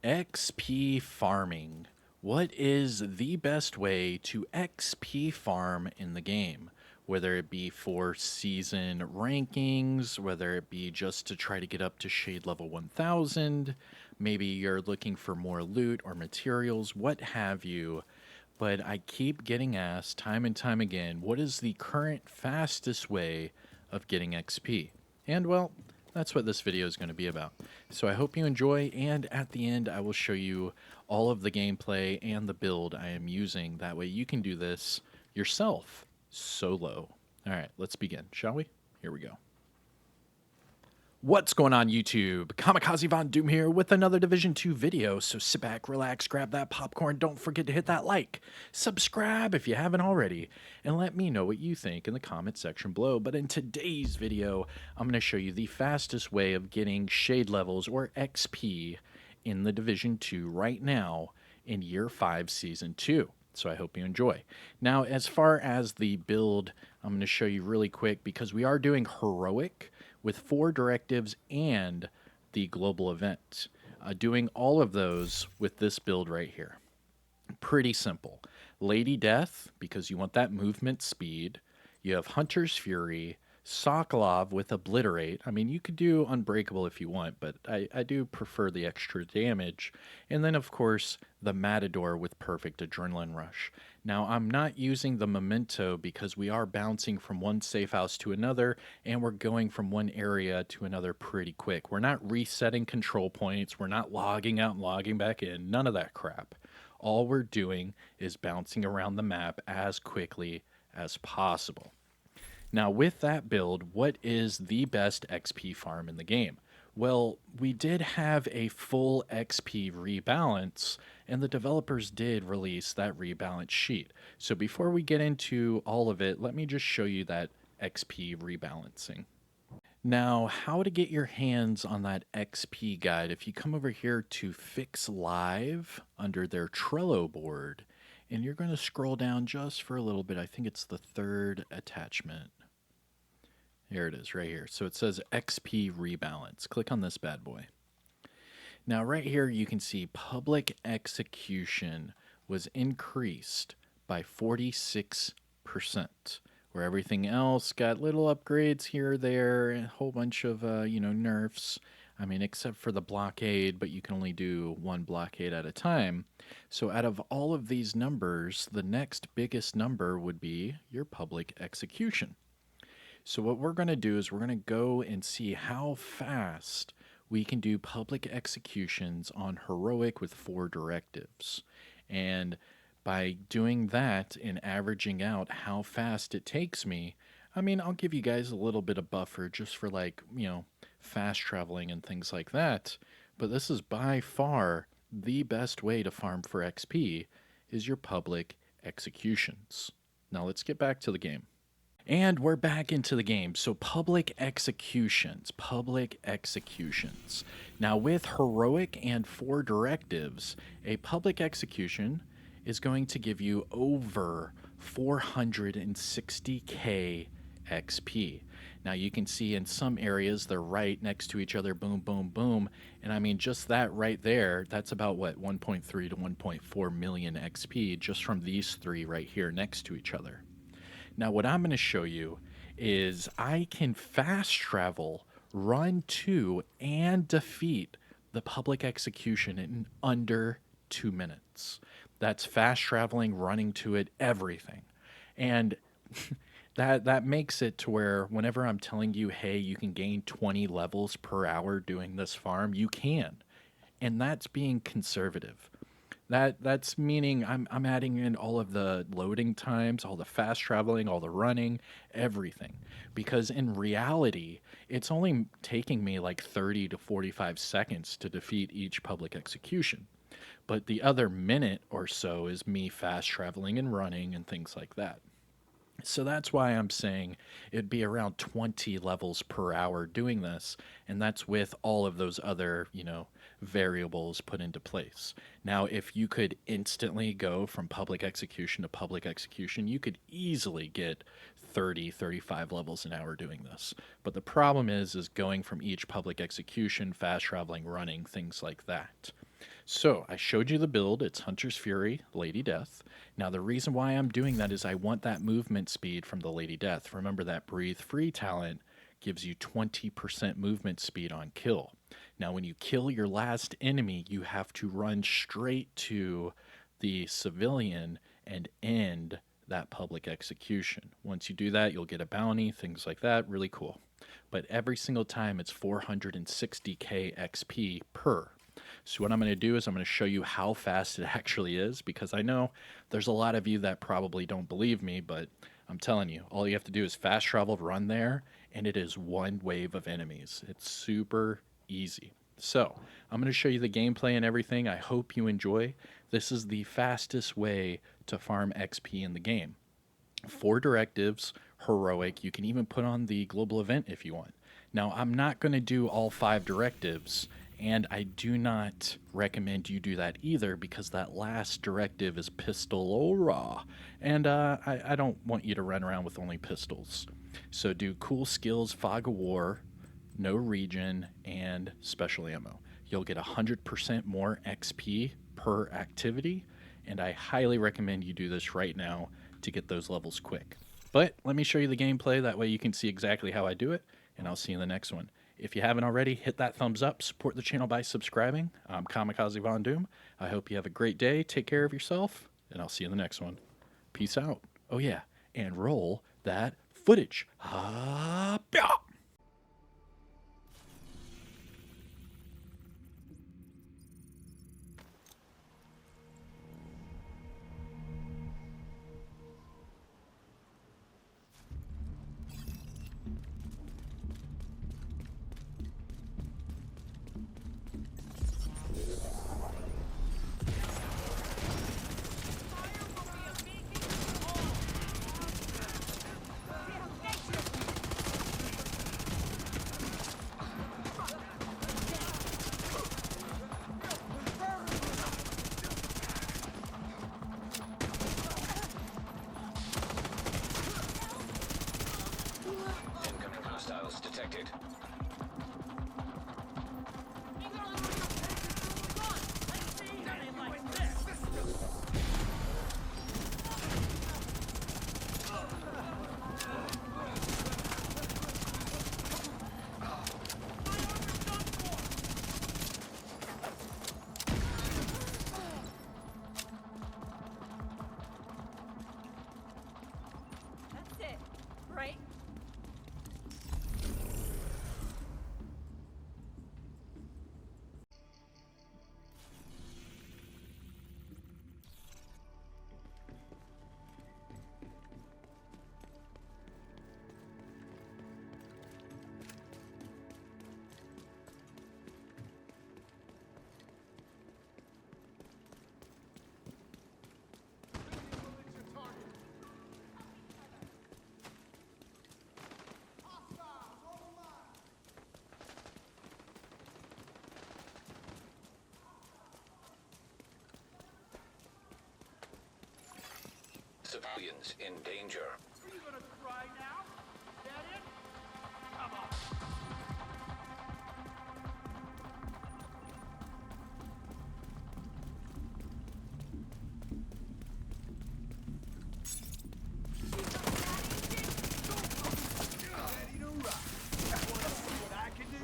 XP farming. What is the best way to XP farm in the game? Whether it be for season rankings, whether it be just to try to get up to shade level 1000, maybe you're looking for more loot or materials, what have you. But I keep getting asked time and time again, what is the current fastest way of getting XP? And well, that's what this video is going to be about. So I hope you enjoy, and at the end I will show you all of the gameplay and the build I am using. That way you can do this yourself, solo. Alright, let's begin, shall we? Here we go. What's going on YouTube? Kamikazevondoom here with another Division 2 video, so sit back, relax, grab that popcorn, don't forget to hit that like, subscribe if you haven't already, and let me know what you think in the comment section below. But in today's video, I'm going to show you the fastest way of getting shade levels or XP in the Division 2 right now in Year 5 Season 2. So I hope you enjoy. Now, as far as the build, I'm going to show you really quick because we are doing heroic with 4 directives and the global event. Doing all of those with this build right here. Pretty simple. Lady Death, because you want that movement speed. You have Hunter's Fury, Sokolov with Obliterate. I mean, you could do Unbreakable if you want, but I do prefer the extra damage. And then, of course, the Matador with Perfect Adrenaline Rush. Now, I'm not using the Memento because we are bouncing from one safe house to another, and we're going from one area to another pretty quick. We're not resetting control points. We're not logging out and logging back in. None of that crap. All we're doing is bouncing around the map as quickly as possible. Now, with that build, what is the best XP farm in the game? Well, we did have a full XP rebalance, and the developers did release that rebalance sheet. So before we get into all of it, let me just show you that XP rebalancing. Now, how to get your hands on that XP guide, if you come over here to Fix Live under their Trello board, and you're going to scroll down just for a little bit. I think it's the third attachment. Here it is right here. So it says XP Rebalance. Click on this bad boy. Now right here you can see public execution was increased by 46%, where everything else got little upgrades here or there, a whole bunch of nerfs. I mean, except for the blockade, but you can only do one blockade at a time. So out of all of these numbers, the next biggest number would be your public execution. So what we're going to do is we're going to go and see how fast we can do public executions on heroic with 4 directives. And by doing that and averaging out how fast it takes me, I mean, I'll give you guys a little bit of buffer just for fast traveling and things like that. But this is by far the best way to farm for XP is your public executions. Now let's get back to the game. And we're back into the game. So public executions. Now with heroic and 4 directives, a public execution is going to give you over 460k XP. Now you can see in some areas they're right next to each other, boom, boom, boom. And I mean, just that right there, that's about what, 1.3 to 1.4 million XP just from these 3 right here next to each other. Now what I'm going to show you is I can fast travel, run to, and defeat the public execution in under 2 minutes. That's fast traveling, running to it, everything. And that makes it to where whenever I'm telling you, hey, you can gain 20 levels per hour doing this farm, you can. And that's being conservative. That's meaning I'm adding in all of the loading times, all the fast traveling, all the running, everything. Because in reality, it's only taking me like 30 to 45 seconds to defeat each public execution. But the other minute or so is me fast traveling and running and things like that. So that's why I'm saying it'd be around 20 levels per hour doing this, and that's with all of those other, variables put into place. Now, if you could instantly go from public execution to public execution, you could easily get 30, 35 levels an hour doing this. But the problem is going from each public execution, fast traveling, running, things like that. So I showed you the build. It's Hunter's Fury, Lady Death. Now the reason why I'm doing that is I want that movement speed from the Lady Death. Remember that Breathe Free talent gives you 20% movement speed on kill. Now when you kill your last enemy, you have to run straight to the civilian and end that public execution. Once you do that, you'll get a bounty, things like that. Really cool. But every single time it's 460k XP per. So what I'm going to do is I'm going to show you how fast it actually is, because I know there's a lot of you that probably don't believe me, but I'm telling you, all you have to do is fast travel, run there, and it is one wave of enemies. It's super easy. So I'm going to show you the gameplay and everything. I hope you enjoy. This is the fastest way to farm XP in the game. 4 directives, heroic. You can even put on the global event if you want. Now, I'm not going to do all 5 directives, and I do not recommend you do that either, because that last directive is Pistolora, and I don't want you to run around with only pistols. So do cool skills, Fog of War, no regen, and special ammo. You'll get 100% more XP per activity, and I highly recommend you do this right now to get those levels quick. But let me show you the gameplay, that way you can see exactly how I do it, and I'll see you in the next one. If you haven't already, hit that thumbs up, support the channel by subscribing. I'm Kamikazevondoom. I hope you have a great day, take care of yourself, and I'll see you in the next one. Peace out. Oh yeah, and roll that footage. Ah, Incoming hostiles detected. That's it, right? Civilians in danger. Are you gonna cry now? That it? Come on. Ready to rock. Wanna see what I can do?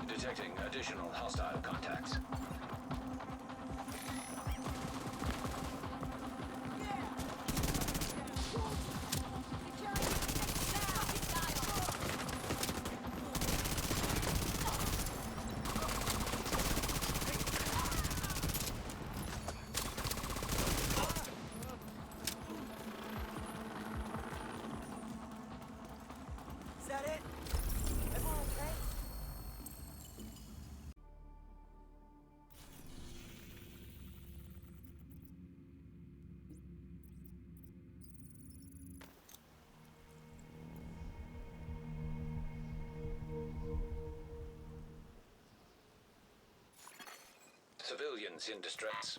Detecting additional hostile contacts. Is that it? Everyone okay? Civilians in distress.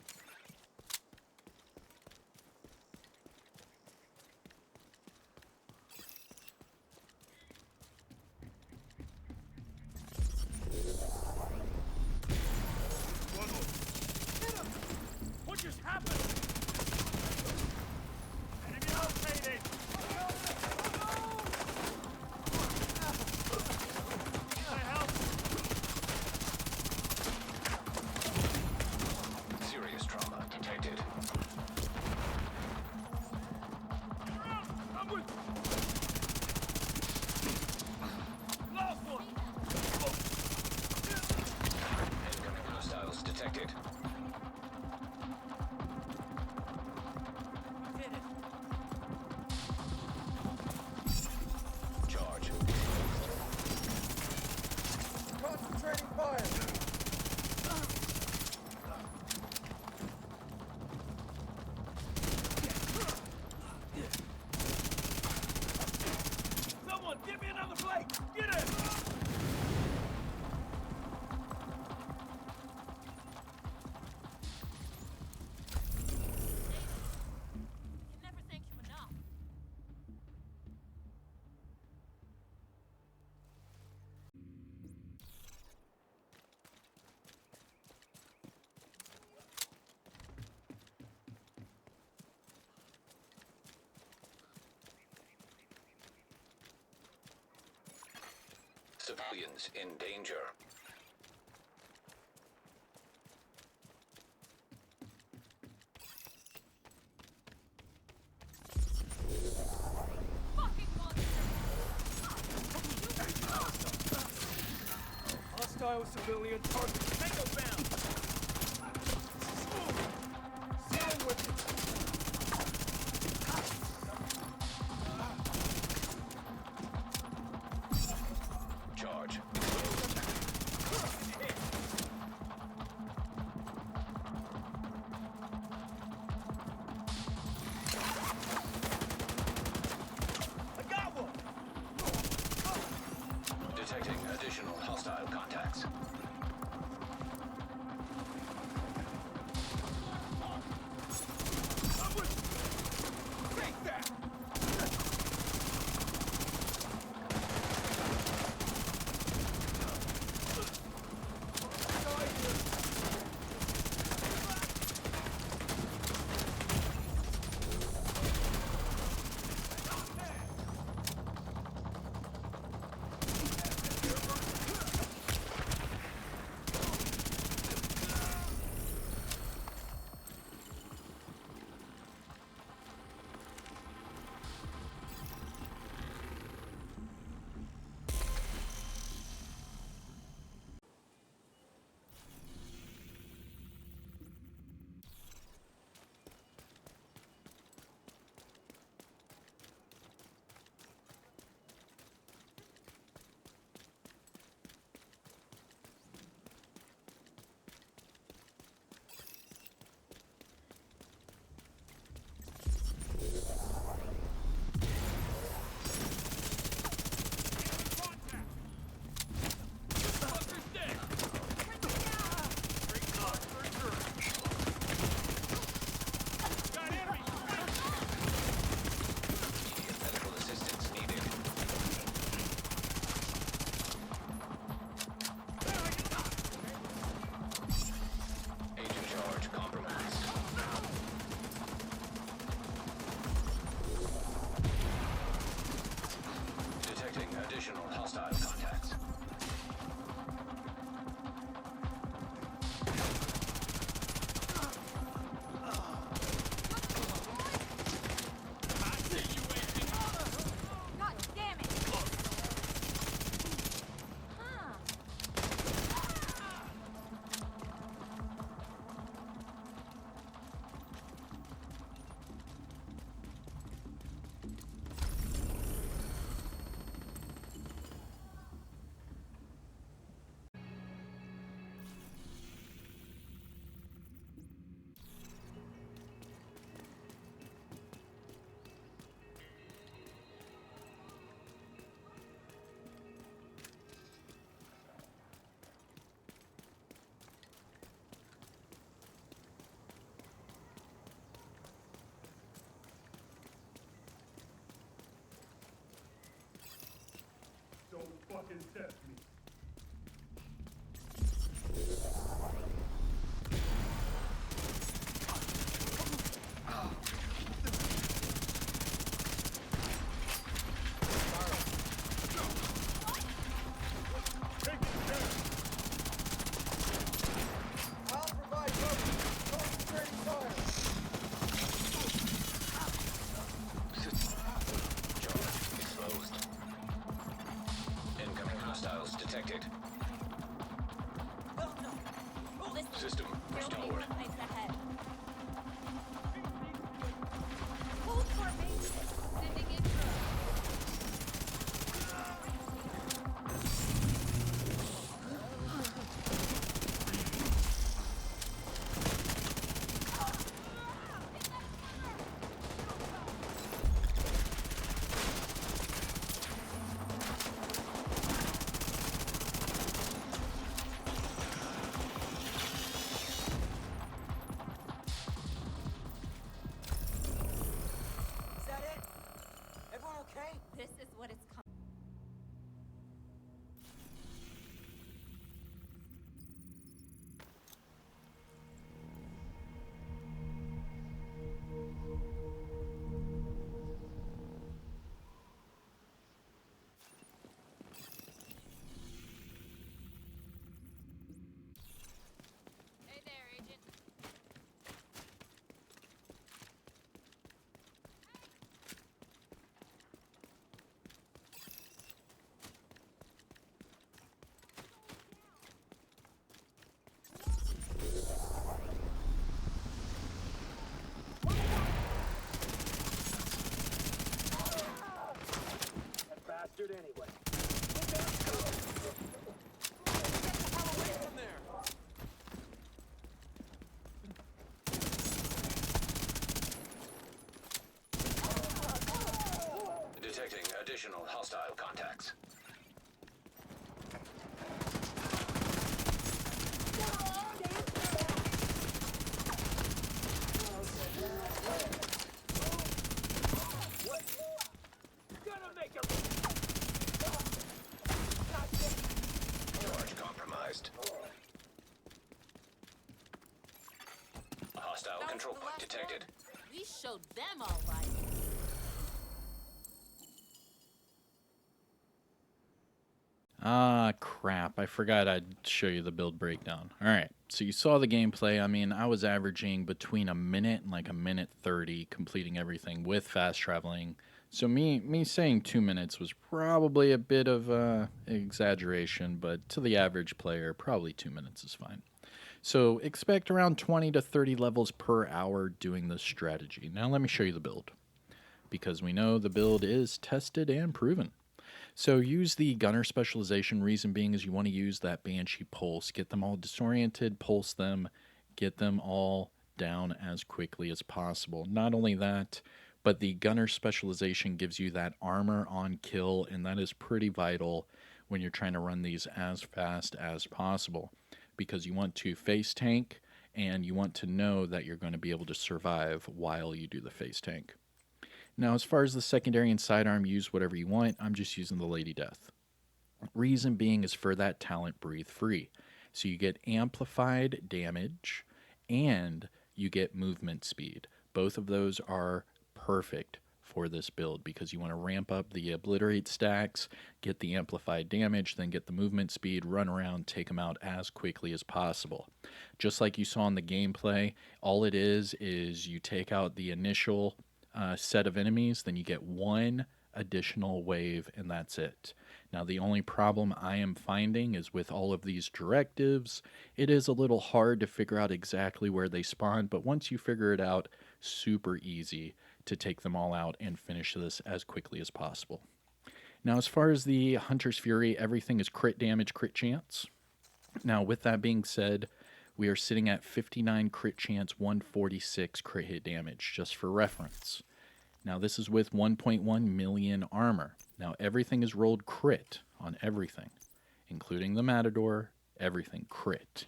Civilians in danger. Fucking monster! Hostile civilian target. Tango bound. Dealing with it. Charge. I got one. Detecting additional hostile contacts. I'm with you. Take that. Medical assistance needed. Agent charge compromised. Detecting additional hostile contacts. God damn it! Huh. Don't fucking test me. Take it down. I'll provide cover. Concentrating fire. Charge exposed. Incoming hostiles detected. additional hostile contacts. Gonna make a Charge compromised. A hostile That was control the point last detected. one. We showed them all right. Ah, crap. I forgot I'd show you the build breakdown. All right. So you saw the gameplay. I mean, I was averaging between a minute and like a minute 30 completing everything with fast traveling. So me saying 2 minutes was probably a bit of exaggeration, but to the average player, probably 2 minutes is fine. So expect around 20 to 30 levels per hour doing this strategy. Now let me show you the build, because we know the build is tested and proven. So use the gunner specialization. Reason being is you want to use that Banshee pulse. Get them all disoriented, pulse them, get them all down as quickly as possible. Not only that, but the gunner specialization gives you that armor on kill, and that is pretty vital when you're trying to run these as fast as possible, because you want to face tank and you want to know that you're going to be able to survive while you do the face tank. Now, as far as the secondary and sidearm, use whatever you want. I'm just using the Lady Death. Reason being is for that talent breathe free. So you get amplified damage and you get movement speed. Both of those are perfect for this build because you want to ramp up the obliterate stacks, get the amplified damage, then get the movement speed, run around, take them out as quickly as possible. Just like you saw in the gameplay, all it is you take out the initial set of enemies, then you get one additional wave, and that's it. Now, the only problem I am finding is with all of these directives, it is a little hard to figure out exactly where they spawn, but once you figure it out, super easy to take them all out and finish this as quickly as possible. Now, as far as the Hunter's Fury, everything is crit damage, crit chance. Now, with that being said, we are sitting at 59 crit chance, 146 crit hit damage, just for reference. Now, this is with 1.1 million armor. Now, everything is rolled crit on everything, including the Matador, everything crit.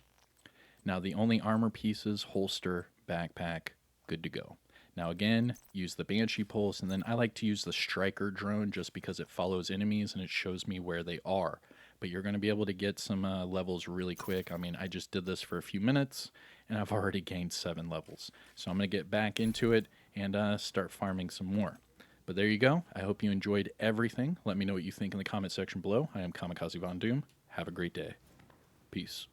Now, the only armor pieces, holster, backpack, good to go. Now, again, use the Banshee Pulse, and then I like to use the Striker Drone just because it follows enemies and it shows me where they are. But you're going to be able to get some levels really quick. I mean, I just did this for a few minutes, and I've already gained 7 levels. So I'm going to get back into it and start farming some more. But there you go. I hope you enjoyed everything. Let me know what you think in the comment section below. I am Kamikazevondoom. Have a great day. Peace.